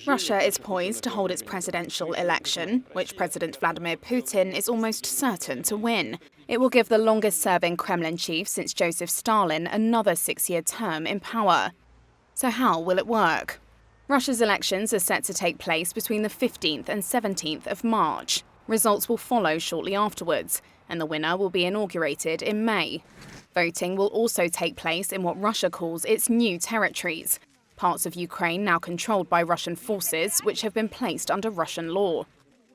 Russia is poised to hold its presidential election, which President Vladimir Putin is almost certain to win. It will give the longest-serving Kremlin chief since Josef Stalin another 6-year term in power. So how will it work? Russia's elections are set to take place between the 15th and 17th of March. Results will follow shortly afterwards, and the winner will be inaugurated in May. Voting will also take place in what Russia calls its new territories, parts of Ukraine now controlled by Russian forces, which have been placed under Russian law.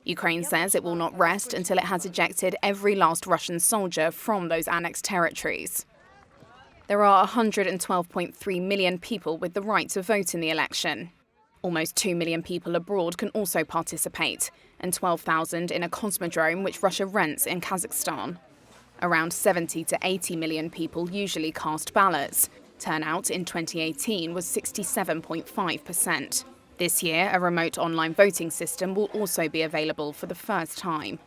Ukraine says it will not rest until it has ejected every last Russian soldier from those annexed territories. There are 112.3 million people with the right to vote in the election. Almost 2 million people abroad can also participate, and 12,000 in a cosmodrome which Russia rents in Kazakhstan. Around 70 to 80 million people usually cast ballots. Turnout in 2018 was 67.5%. This year, a remote online voting system will also be available for the first time.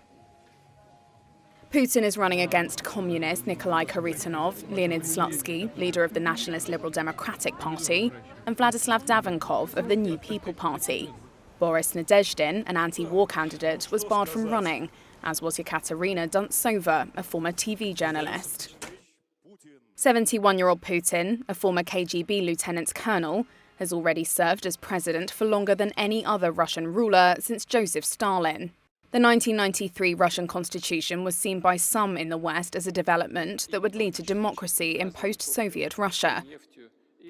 Putin is running against communist Nikolai Kharitonov, Leonid Slutsky, leader of the Nationalist Liberal Democratic Party, and Vladislav Davankov of the New People Party. Boris Nadezhdin, an anti-war candidate, was barred from running, as was Yekaterina Duntsova, a former TV journalist. 71-year-old Putin, a former KGB lieutenant colonel, has already served as president for longer than any other Russian ruler since Joseph Stalin. The 1993 Russian constitution was seen by some in the West as a development that would lead to democracy in post-Soviet Russia.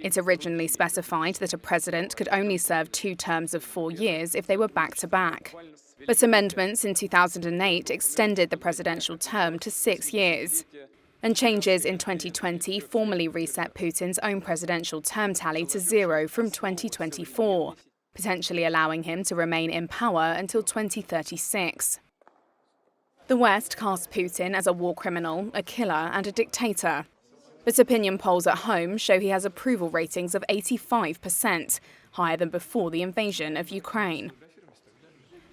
It originally specified that a president could only serve 2 terms of 4 years if they were back-to-back. But amendments in 2008 extended the presidential term to 6 years. And changes in 2020 formally reset Putin's own presidential term tally to 0 from 2024, potentially allowing him to remain in power until 2036. The West casts Putin as a war criminal, a killer and a dictator. But opinion polls at home show he has approval ratings of 85%, higher than before the invasion of Ukraine.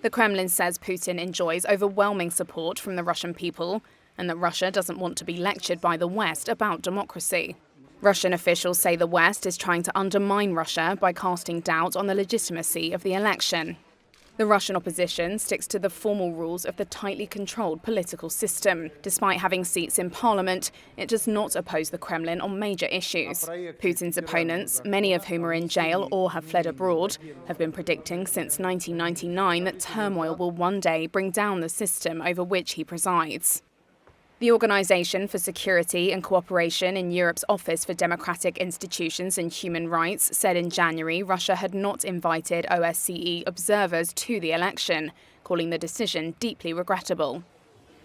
The Kremlin says Putin enjoys overwhelming support from the Russian people, and that Russia doesn't want to be lectured by the West about democracy. Russian officials say the West is trying to undermine Russia by casting doubt on the legitimacy of the election. The Russian opposition sticks to the formal rules of the tightly controlled political system. Despite having seats in parliament, it does not oppose the Kremlin on major issues. Putin's opponents, many of whom are in jail or have fled abroad, have been predicting since 1999 that turmoil will one day bring down the system over which he presides. The Organisation for Security and Cooperation in Europe's Office for Democratic Institutions and Human Rights said in January Russia had not invited OSCE observers to the election, calling the decision deeply regrettable.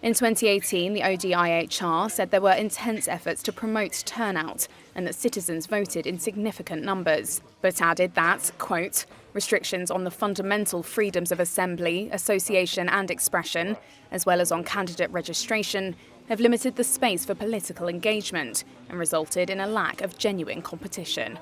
In 2018, the ODIHR said there were intense efforts to promote turnout and that citizens voted in significant numbers, but added that, quote, restrictions on the fundamental freedoms of assembly, association and expression, as well as on candidate registration, have limited the space for political engagement and resulted in a lack of genuine competition.